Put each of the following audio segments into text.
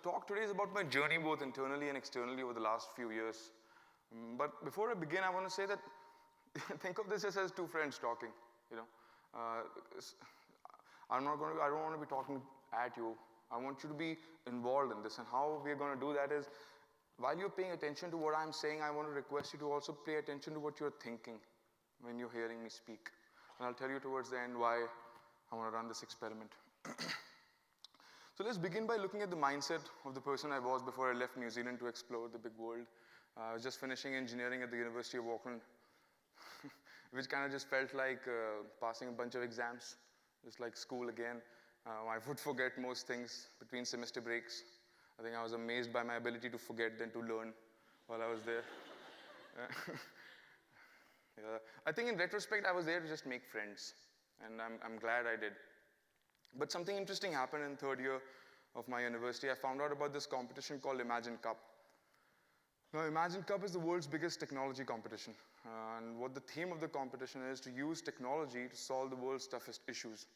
talk today is about my journey both internally and externally over the last few years. But before I begin, I want to say that think of this as two friends talking. You know, I don't want to be talking at you. I want you to be involved in this, and how we're going to do that is, while you're paying attention to what I'm saying, I want to request you to also pay attention to what you're thinking when you're hearing me speak. And I'll tell you towards the end why I want to run this experiment. So let's begin by looking at the mindset of the person I was before I left New Zealand to explore the big world. I was just finishing engineering at the University of Auckland, which kind of just felt like passing a bunch of exams, just like school again. I would forget most things between semester breaks. I think I was amazed by my ability to forget than to learn while I was there. Yeah. I think in retrospect, I was there to just make friends, and I'm glad I did. But something interesting happened in third year of my university. I found out about this competition called Imagine Cup. Now, Imagine Cup is the world's biggest technology competition. And what the theme of the competition is to use technology to solve the world's toughest issues.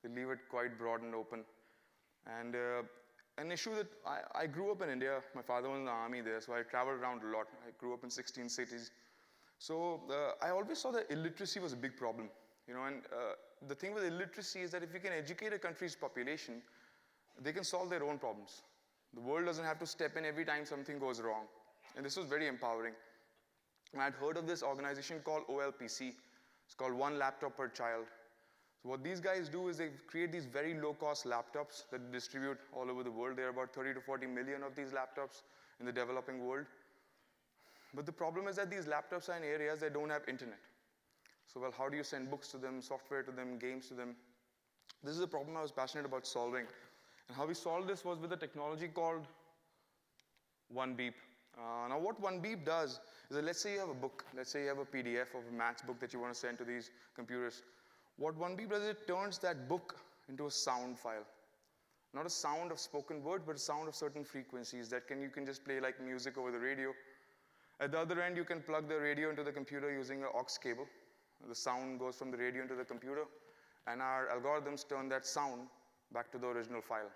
They leave it quite broad and open. And an issue that I grew up in India. My father was in the army there, so I traveled around a lot. I grew up in 16 cities. So I always saw that illiteracy was a big problem. And the thing with illiteracy is that if you can educate a country's population, they can solve their own problems. The world doesn't have to step in every time something goes wrong. And this was very empowering. And I'd heard of this organization called OLPC. It's called One Laptop Per Child. So what these guys do is they create these very low-cost laptops that distribute all over the world. There are about 30 to 40 million of these laptops in the developing world. But the problem is that these laptops are in areas that don't have internet. So, well, how do you send books to them, software to them, games to them? This is a problem I was passionate about solving. And how we solved this was with a technology called OneBeep. Now, what OneBeep does is that let's say you have a book. Let's say you have a PDF of a maths book that you want to send to these computers. What OneBeep does is it turns that book into a sound file. Not a sound of spoken word, but a sound of certain frequencies that you can just play like music over the radio. At the other end, you can plug the radio into the computer using an aux cable. The sound goes from the radio into the computer, and our algorithms turn that sound back to the original file.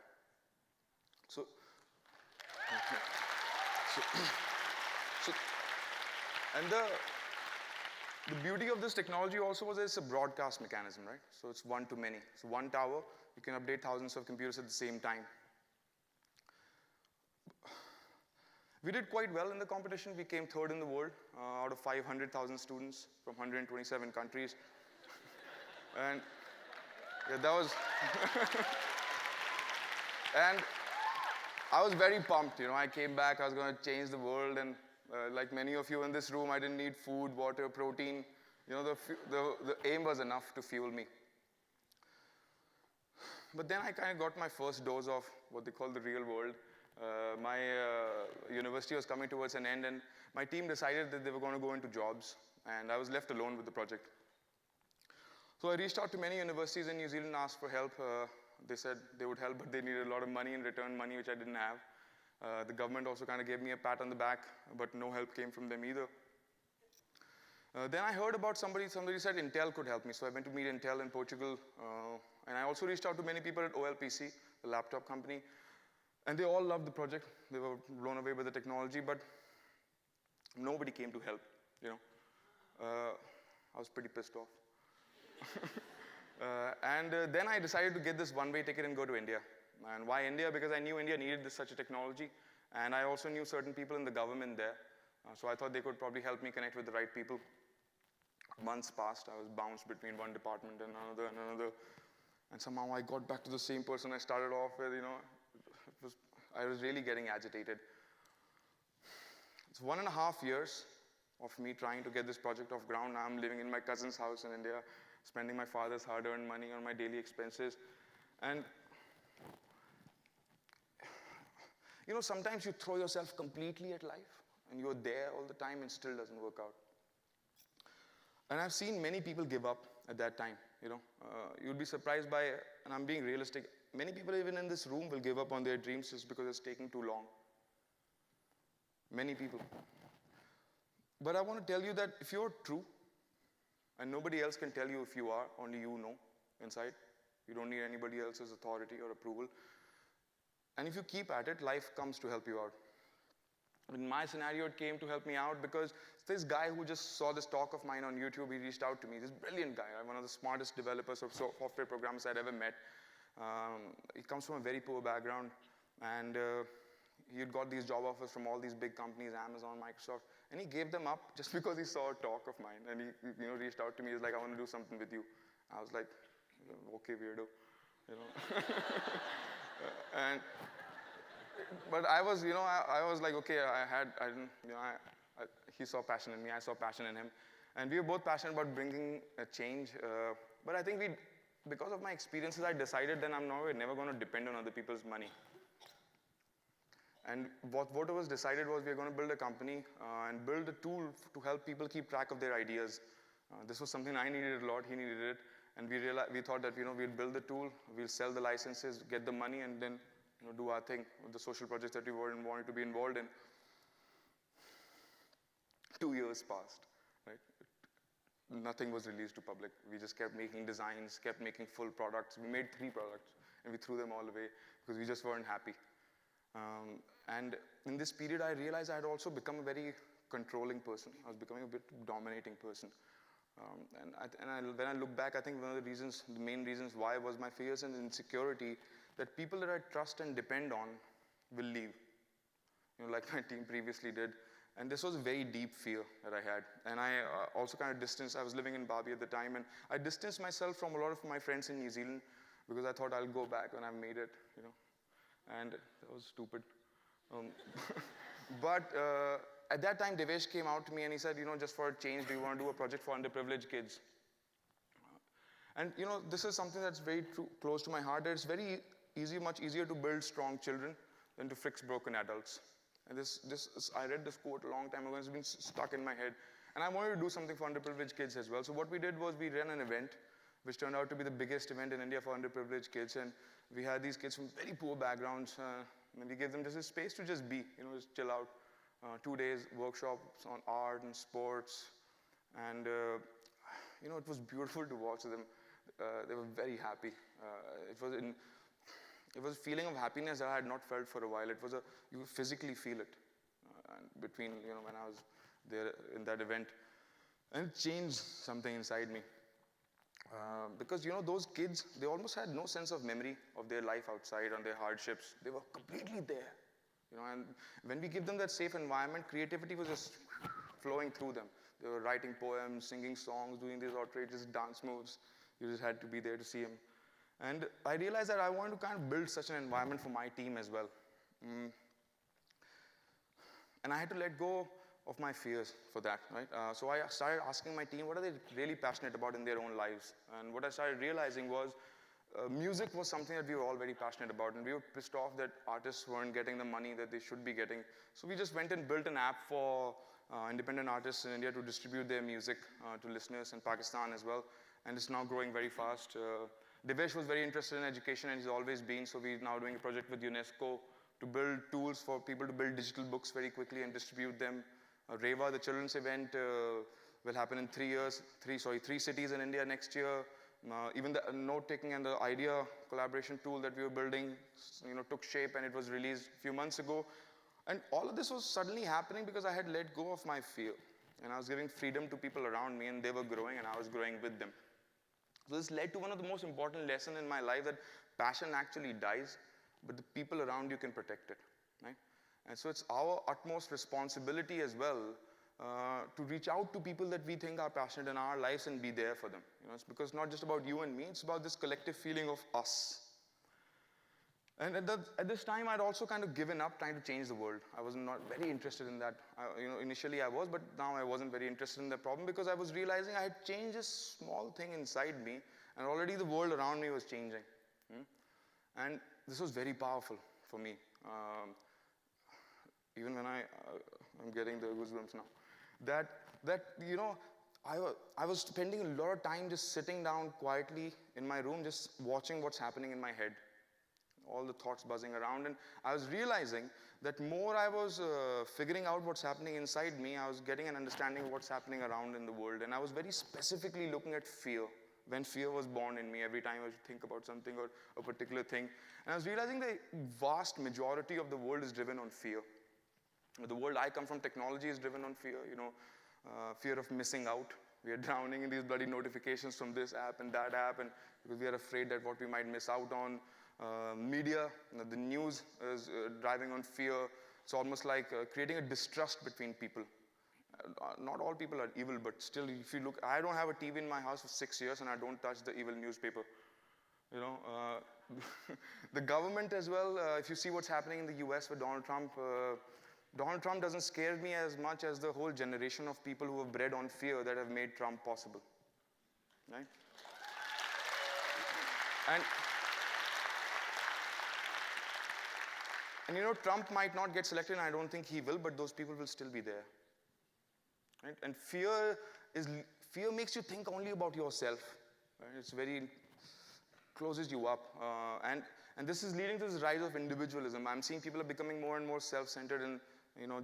And the beauty of this technology also was that it's a broadcast mechanism, right? So it's one to many. So one tower, you can update thousands of computers at the same time. We did quite well in the competition. We came third in the world out of 500,000 students from 127 countries. And yeah, that was... And I was very pumped. I came back, I was going to change the world, and like many of you in this room, I didn't need food, water, protein. The aim was enough to fuel me. But then I kind of got my first dose of what they call the real world. My university was coming towards an end, and my team decided that they were going to go into jobs, and I was left alone with the project. So I reached out to many universities in New Zealand and asked for help. They said they would help, but they needed a lot of money in return, money which I didn't have. The government also kind of gave me a pat on the back, but no help came from them either. Then I heard about somebody said Intel could help me, so I went to meet Intel in Portugal, and I also reached out to many people at OLPC, the laptop company. And they all loved the project. They were blown away by the technology, but nobody came to help, I was pretty pissed off. And then I decided to get this one-way ticket and go to India. And why India? Because I knew India needed such a technology, and I also knew certain people in the government there. So I thought they could probably help me connect with the right people. Months passed. I was bounced between one department and another. And somehow I got back to the same person I started off with, I was really getting agitated. It's 1.5 years of me trying to get this project off ground. Now I'm living in my cousin's house in India, spending my father's hard-earned money on my daily expenses. And, sometimes you throw yourself completely at life, and you're there all the time and still doesn't work out. And I've seen many people give up at that time, You'd be surprised by, and I'm being realistic, many people even in this room will give up on their dreams just because it's taking too long. Many people. But I want to tell you that if you're true, and nobody else can tell you if you are, only you know inside, you don't need anybody else's authority or approval, And if you keep at it, life comes to help you out. In my scenario, it came to help me out because this guy who just saw this talk of mine on YouTube, he reached out to me. This brilliant guy, one of the smartest developers of software programmers I'd ever met. He comes from a very poor background, and he'd got these job offers from all these big companies, Amazon, Microsoft, and he gave them up just because he saw a talk of mine. And he reached out to me. He's like, I want to do something with you. I was like, okay, weirdo. And but I was, I was like, okay, he saw passion in me, I saw passion in him. And we were both passionate about bringing a change. But I think because of my experiences, I decided then we're never going to depend on other people's money. And what was decided was we're going to build a company and build a tool to help people keep track of their ideas. This was something I needed a lot, he needed it. And we thought that, we'd build the tool, we'll sell the licenses, get the money, and then do our thing with the social projects that we wanted to be involved in. 2 years passed, right? Nothing was released to public. We just kept making designs, kept making full products. We made 3 products, and we threw them all away because we just weren't happy. And in this period, I realized I had also become a very controlling person. I was becoming a bit dominating person. When I look back, I think one of the main reasons why was my fears and insecurity that people that I trust and depend on will leave, like my team previously did. And this was a very deep fear that I had. And I also kind of I was living in Barbie at the time, and I distanced myself from a lot of my friends in New Zealand because I thought I'll go back when I've made it, And that was stupid. But at that time, Devesh came out to me and he said, just for a change, do you want to do a project for underprivileged kids? And this is something that's very close to my heart. It's much easier to build strong children than to fix broken adults. And I read this quote a long time ago, and it's been stuck in my head. And I wanted to do something for underprivileged kids as well. So what we did was we ran an event, which turned out to be the biggest event in India for underprivileged kids. And we had these kids from very poor backgrounds, and we gave them just a space to just be, just chill out. 2 days workshops on art and sports. And, it was beautiful to watch them. They were very happy. It was a feeling of happiness that I had not felt for a while. You could physically feel it between, when I was there in that event. And it changed something inside me. Because, those kids, they almost had no sense of memory of their life outside and their hardships. They were completely there. And when we give them that safe environment, creativity was just flowing through them. They were writing poems, singing songs, doing these outrageous dance moves. You just had to be there to see them. And I realized that I wanted to kind of build such an environment for my team as well. And I had to let go of my fears for that, right? So I started asking my team, what are they really passionate about in their own lives? And what I started realizing was music was something that we were all very passionate about, and we were pissed off that artists weren't getting the money that they should be getting. So we just went and built an app for independent artists in India to distribute their music to listeners in Pakistan as well, and it's now growing very fast. Devesh was very interested in education, and he's always been, so we're now doing a project with UNESCO to build tools for people to build digital books very quickly and distribute them. Reva, the children's event, will happen in 3 cities in India next year. Even the note-taking and the idea collaboration tool that we were building, took shape, and it was released a few months ago. And all of this was suddenly happening because I had let go of my fear. And I was giving freedom to people around me, and they were growing, and I was growing with them. So this led to one of the most important lessons in my life, that passion actually dies, but the people around you can protect it, right? And so it's our utmost responsibility as well to reach out to people that we think are passionate in our lives and be there for them. It's because not just about you and me, it's about this collective feeling of us. And at this time, I'd also kind of given up trying to change the world. I was not very interested in that. Initially I was, but now I wasn't very interested in the problem because I was realizing I had changed this small thing inside me, and already the world around me was changing. And this was very powerful for me. Even when I'm getting the goosebumps now. I was spending a lot of time just sitting down quietly in my room, just watching what's happening in my head. All the thoughts buzzing around, and I was realizing that more I was figuring out what's happening inside me, I was getting an understanding of what's happening around in the world, and I was very specifically looking at fear when fear was born in me every time I should think about something or a particular thing. And I was realizing the vast majority of the world is driven on fear. The world I come from, technology, is driven on fear, fear of missing out. We are drowning in these bloody notifications from this app and that app, and because we are afraid that what we might miss out on. Media, the news is driving on fear. It's almost like creating a distrust between people. Not all people are evil, but still, if you look, I don't have a TV in my house for 6 years, and I don't touch the evil newspaper. The government as well, if you see what's happening in the US with Donald Trump doesn't scare me as much as the whole generation of people who have bred on fear that have made Trump possible, right? And Trump might not get selected, and I don't think he will, but those people will still be there, right? And fear makes you think only about yourself, right? It's very closes you up, and this is leading to this rise of individualism. I'm seeing people are becoming more and more self-centered and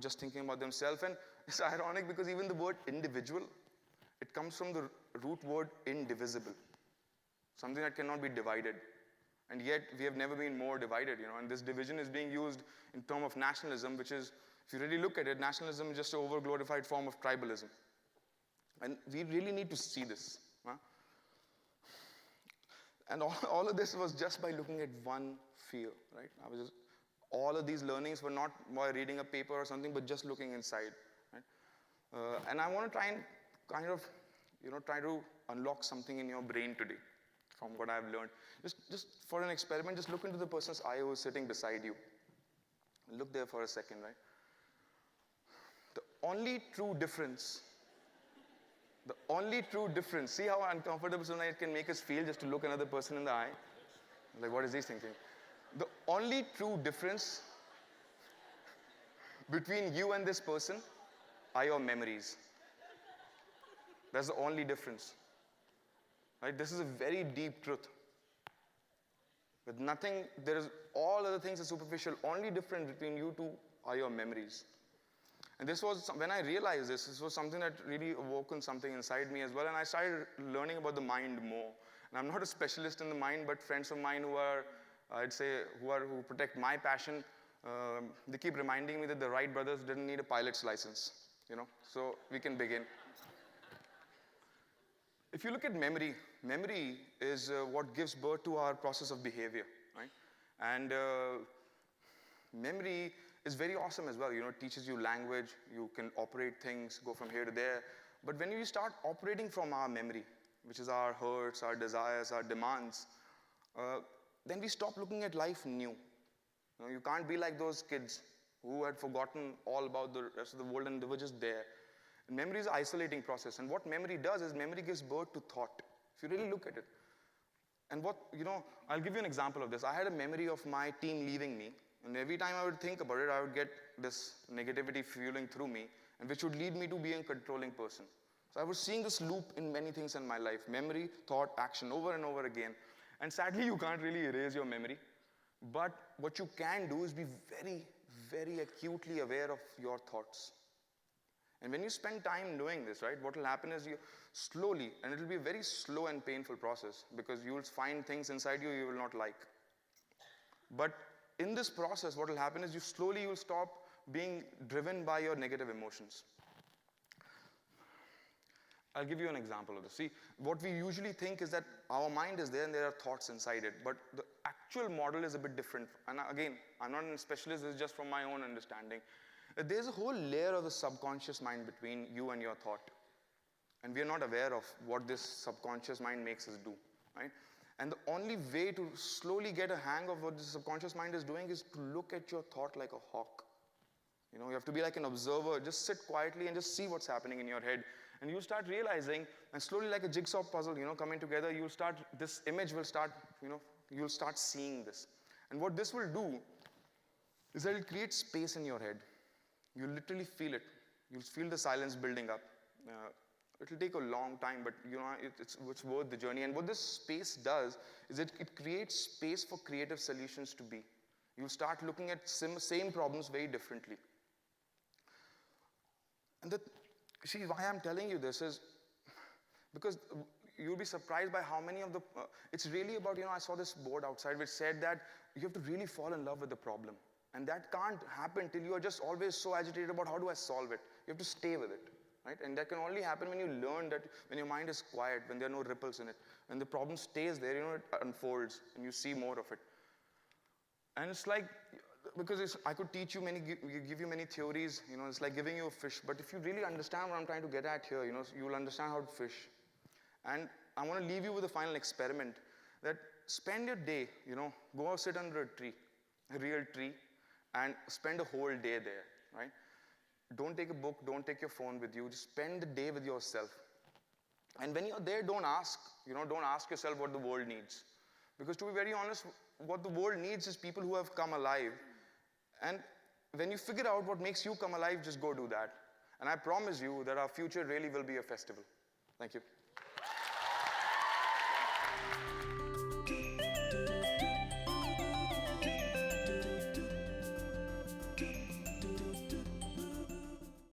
just thinking about themselves. And it's ironic because even the word individual, it comes from the root word indivisible, something that cannot be divided. And yet we have never been more divided, and this division is being used in terms of nationalism, which is, if you really look at it, nationalism is just an over-glorified form of tribalism. And we really need to see this. Huh? And all of this was just by looking at one fear, right? All of these learnings were not by reading a paper or something, but just looking inside, right? And I want to try and kind of, try to unlock something in your brain today from what I've learned. Just for an experiment, just look into the person's eye who is sitting beside you. Look there for a second, right? The only true difference, see how uncomfortable sometimes it can make us feel just to look another person in the eye? Like, what is he thinking? The only true difference between you and this person are your memories. That's the only difference. Right? This is a very deep truth. With nothing, all other things are superficial. Only difference between you two are your memories. And this was, when I realized this was something that really awoken something inside me as well, and I started learning about the mind more. And I'm not a specialist in the mind, but friends of mine who are, who protect my passion, they keep reminding me that the Wright brothers didn't need a pilot's license, so we can begin. If you look at memory is what gives birth to our process of behavior, right? And memory is very awesome as well. It teaches you language, you can operate things, go from here to there. But when you start operating from our memory, which is our hurts, our desires, our demands, then we stop looking at life new. You can't be like those kids who had forgotten all about the rest of the world and they were just there. Memory is an isolating process, and what memory does is memory gives birth to thought, if you really look at it. And I'll give you an example of this. I had a memory of my team leaving me, and every time I would think about it, I would get this negativity fueling through me, and which would lead me to being a controlling person. So I was seeing this loop in many things in my life: memory, thought, action, over and over again. And sadly, you can't really erase your memory, but what you can do is be very, very acutely aware of your thoughts. And when you spend time doing this, right, what will happen is you slowly, and it will be a very slow and painful process, because you will find things inside you will not like. But in this process, what will happen is you will stop being driven by your negative emotions. I'll give you an example of this. See, what we usually think is that our mind is there and there are thoughts inside it, but the actual model is a bit different. And again, I'm not a specialist, this is just from my own understanding. There's a whole layer of the subconscious mind between you and your thought. And we are not aware of what this subconscious mind makes us do, right? And the only way to slowly get a hang of what the subconscious mind is doing is to look at your thought like a hawk. You have to be like an observer, just sit quietly and just see what's happening in your head. And you'll start realizing, and slowly like a jigsaw puzzle, coming together, this image will start, you'll start seeing this. And what this will do is that it'll create space in your head. You'll literally feel it. You'll feel the silence building up. It'll take a long time, but it's worth the journey. And what this space does is it creates space for creative solutions to be. You'll start looking at same problems very differently. And see, why I'm telling you this is because you'll be surprised by how many of the, it's really about, I saw this board outside which said that you have to really fall in love with the problem. And that can't happen till you are just always so agitated about how do I solve it. You have to stay with it, right? And that can only happen when you learn that, when your mind is quiet, when there are no ripples in it. When the problem stays there, it unfolds and you see more of it. And it's like, because I could teach you give you many theories, it's like giving you a fish. But if you really understand what I'm trying to get at here, you will understand how to fish. And I want to leave you with a final experiment that spend your day, go sit under a tree, a real tree, and spend a whole day there, right? Don't take a book, don't take your phone with you, just spend the day with yourself. And when you're there, don't ask yourself what the world needs. Because to be very honest, what the world needs is people who have come alive. And when you figure out what makes you come alive, just go do that. And I promise you that our future really will be a festival. Thank you.